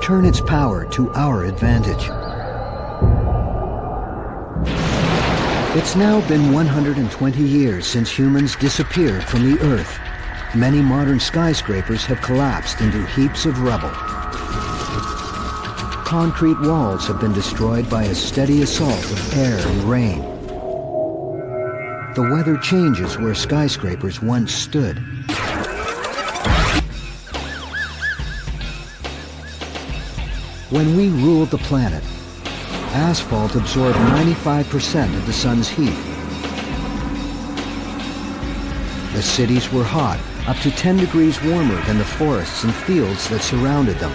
turn its power to our advantage. It's now been 120 years since humans disappeared from the Earth. Many modern skyscrapers have collapsed into heaps of rubble. Concrete walls have been destroyed by a steady assault of air and rain. The weather changes where skyscrapers once stood. When we ruled the planet, asphalt absorbed 95% of the sun's heat. The cities were hot, up to 10 degrees warmer than the forests and fields that surrounded them.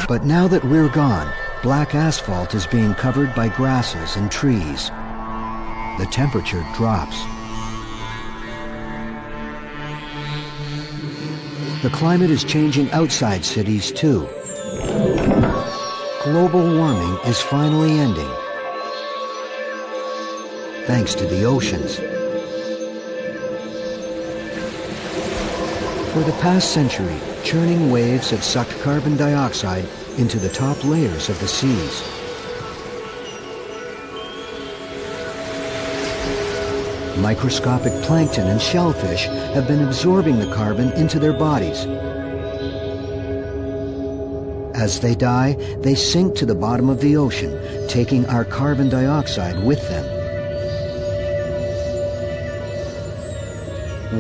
But now that we're gone, black asphalt is being covered by grasses and trees. The temperature drops. The climate is changing outside cities too. Global warming is finally ending, thanks to the oceans. For the past century, churning waves have sucked carbon dioxide into the top layers of the seas. Microscopic plankton and shellfish have been absorbing the carbon into their bodies. As they die, they sink to the bottom of the ocean, taking our carbon dioxide with them.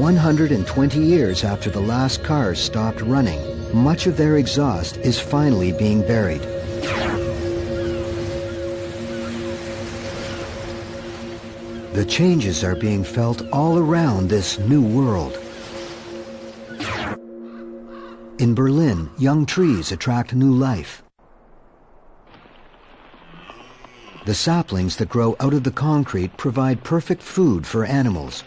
120 years after the last cars stopped running, much of their exhaust is finally being buried. The changes are being felt all around this new world. In Berlin, young trees attract new life. The saplings that grow out of the concrete provide perfect food for animals.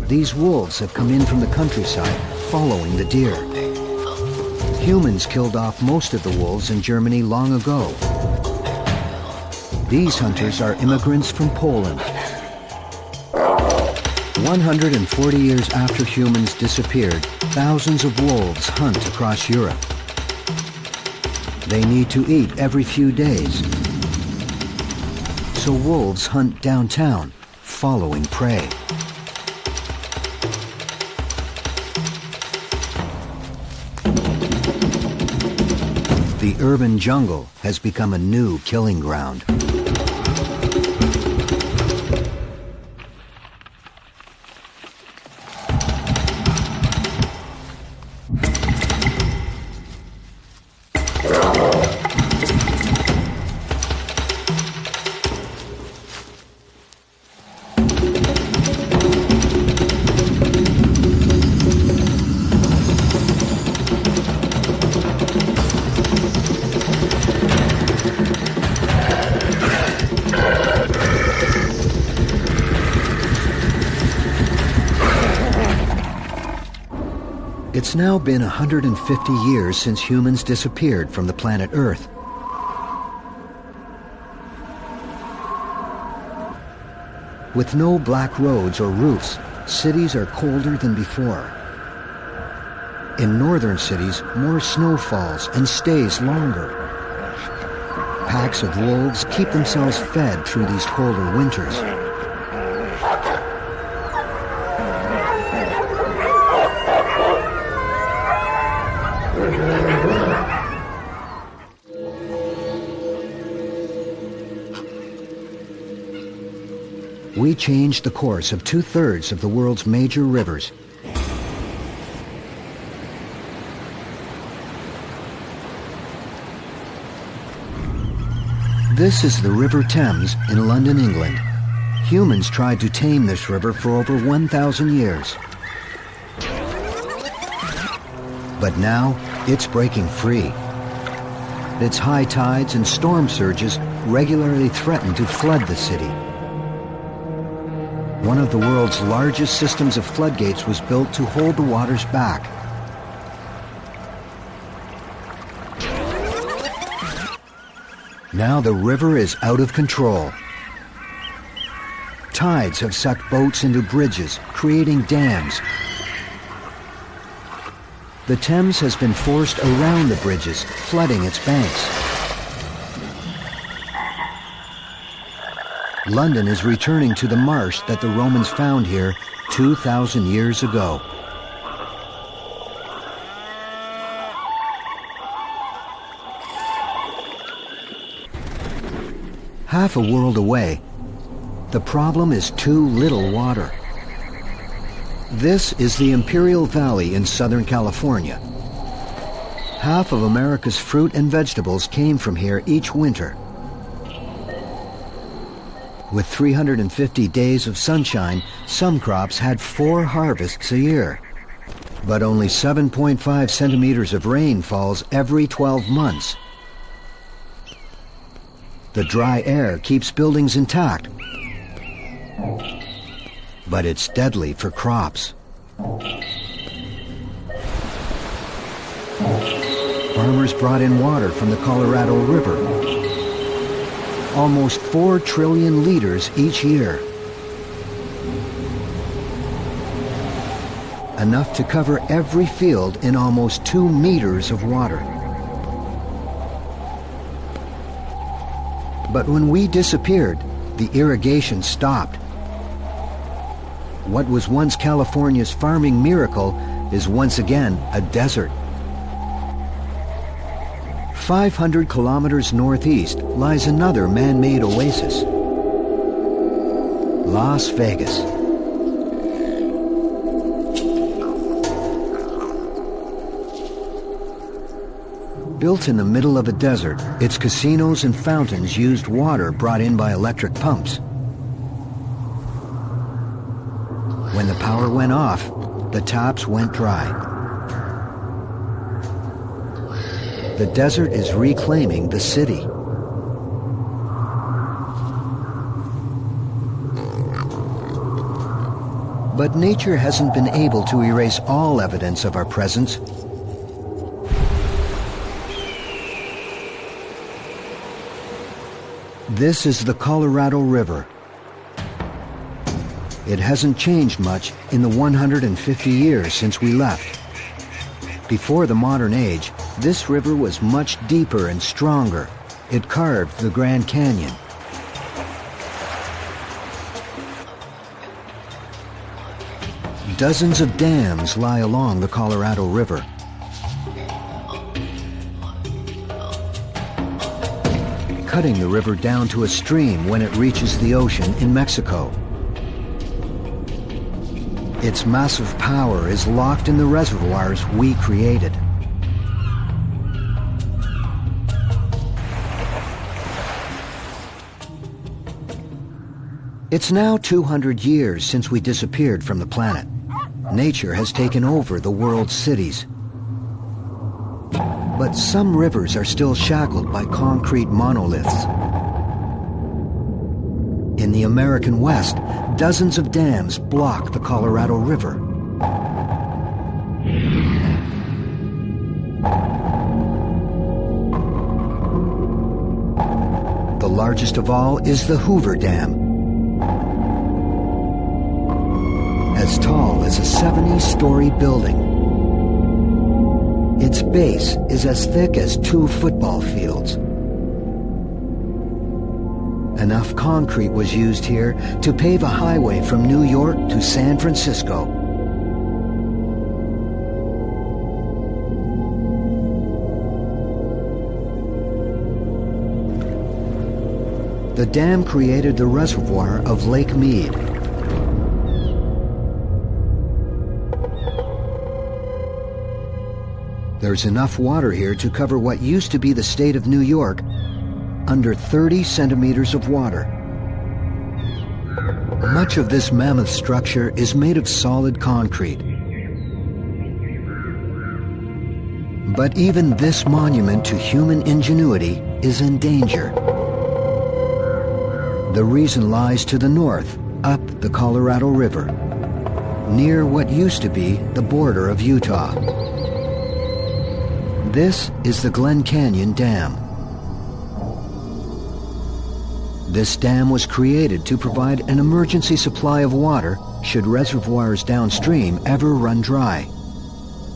These wolves have come in from the countryside, following the deer. Humans killed off most of the wolves in Germany long ago. These hunters are immigrants from Poland. 140 years after humans disappeared, thousands of wolves hunt across Europe. They need to eat every few days. So wolves hunt downtown, following prey. The urban jungle has become a new killing ground. It's now been 150 years since humans disappeared from the planet Earth. With no black roads or roofs, cities are colder than before. In northern cities, more snow falls and stays longer. Packs of wolves keep themselves fed through these colder winters. We changed the course of 2/3 of the world's major rivers. This is the River Thames in London, England. Humans tried to tame this river for over 1,000 years. But now, it's breaking free. Its high tides and storm surges regularly threaten to flood the city. One of the world's largest systems of floodgates was built to hold the waters back. Now the river is out of control. Tides have sucked boats into bridges, creating dams. The Thames has been forced around the bridges, flooding its banks. London is returning to the marsh that the Romans found here 2,000 years ago. Half a world away, the problem is too little water. This is the Imperial Valley in Southern California. Half of America's fruit and vegetables came from here each winter. With 350 days of sunshine, some crops had 4 harvests a year. But only 7.5 centimeters of rain falls every 12 months. The dry air keeps buildings intact, but it's deadly for crops. Farmers brought in water from the Colorado River. Almost 4 trillion liters each year. Enough to cover every field in almost 2 meters of water. But when we disappeared, the irrigation stopped. What was once California's farming miracle is once again a desert. 500 kilometers northeast lies another man-made oasis, Las Vegas. Built in the middle of a desert, its casinos and fountains used water brought in by electric pumps. When the power went off, the taps went dry. The desert is reclaiming the city. But nature hasn't been able to erase all evidence of our presence. This is the Colorado River. It hasn't changed much in the 150 years since we left. Before the modern age, this river was much deeper and stronger. It carved the Grand Canyon. Dozens of dams lie along the Colorado River. Cutting the river down to a stream when it reaches the ocean in Mexico. Its massive power is locked in the reservoirs we created. It's now 200 years since we disappeared from the planet. Nature has taken over the world's cities. But some rivers are still shackled by concrete monoliths. In the American West, dozens of dams block the Colorado River. The largest of all is the Hoover Dam. As tall as a 70-story building. Its base is as thick as 2 football fields. Enough concrete was used here to pave a highway from New York to San Francisco. The dam created the reservoir of Lake Mead. There's enough water here to cover what used to be the state of New York under 30 centimeters of water. Much of this mammoth structure is made of solid concrete. But even this monument to human ingenuity is in danger. The reason lies to the north, up the Colorado River, near what used to be the border of Utah. This is the Glen Canyon Dam. This dam was created to provide an emergency supply of water should reservoirs downstream ever run dry.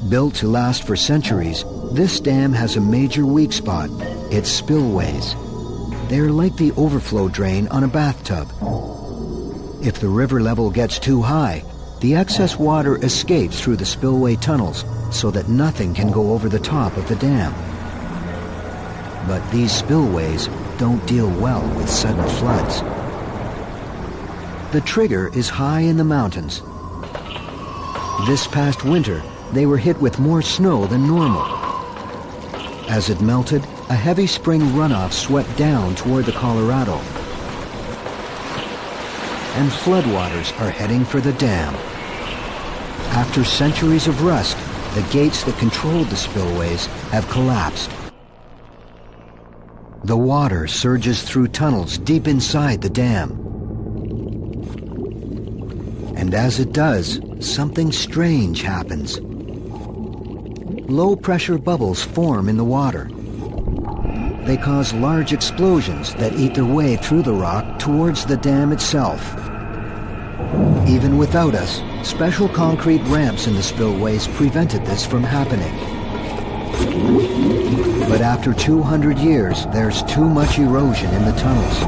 Built to last for centuries, this dam has a major weak spot, its spillways. They're like the overflow drain on a bathtub. If the river level gets too high, the excess water escapes through the spillway tunnels so that nothing can go over the top of the dam. But these spillways don't deal well with sudden floods. The trigger is high in the mountains. This past winter, they were hit with more snow than normal. As it melted, a heavy spring runoff swept down toward the Colorado. And floodwaters are heading for the dam. After centuries of rust, the gates that controlled the spillways have collapsed. The water surges through tunnels deep inside the dam. And as it does, something strange happens. Low-pressure bubbles form in the water. They cause large explosions that eat their way through the rock towards the dam itself. Even without us, special concrete ramps in the spillways prevented this from happening. But after 200 years, there's too much erosion in the tunnels.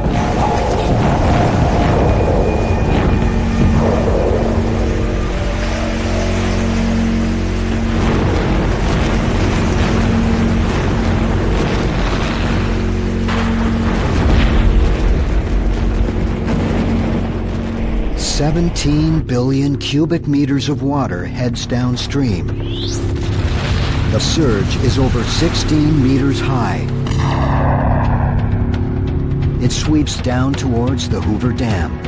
17 billion cubic meters of water heads downstream. The surge is over 16 meters high. It sweeps down towards the Hoover Dam.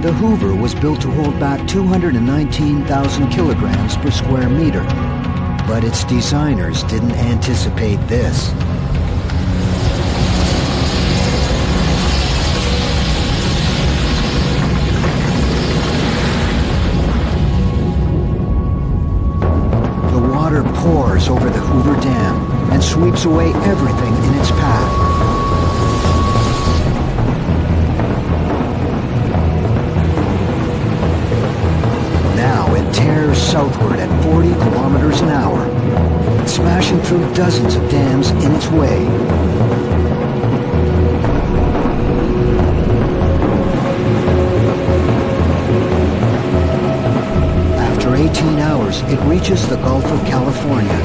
The Hoover was built to hold back 219,000 kilograms per square meter, but its designers didn't anticipate this. Water pours over the Hoover Dam and sweeps away everything in its path. Now it tears southward at 40 kilometers an hour, smashing through dozens of dams in its way. After 18 hours, it reaches the Gulf of California.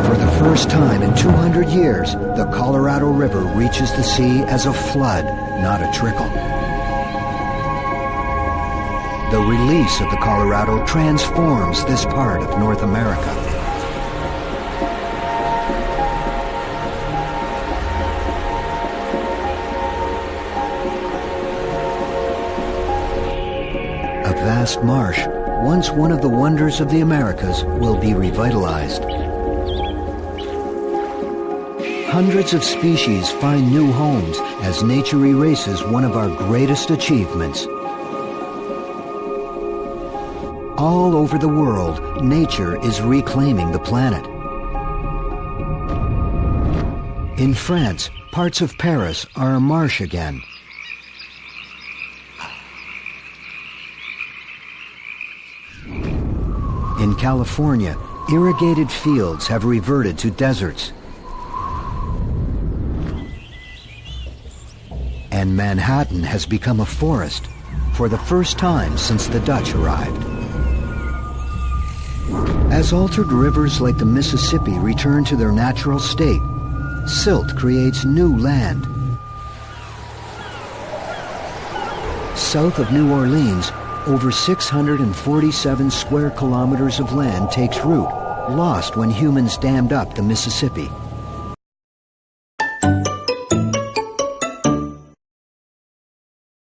For the first time in 200 years, the Colorado River reaches the sea as a flood, not a trickle. The release of the Colorado transforms this part of North America. A vast marsh, once one of the wonders of the Americas, will be revitalized. Hundreds of species find new homes as nature erases one of our greatest achievements. All over the world, nature is reclaiming the planet. In France, parts of Paris are a marsh again. In California, irrigated fields have reverted to deserts. And Manhattan has become a forest for the first time since the Dutch arrived. As altered rivers like the Mississippi return to their natural state, silt creates new land. South of New Orleans, over 647 square kilometers of land takes root, lost when humans dammed up the Mississippi.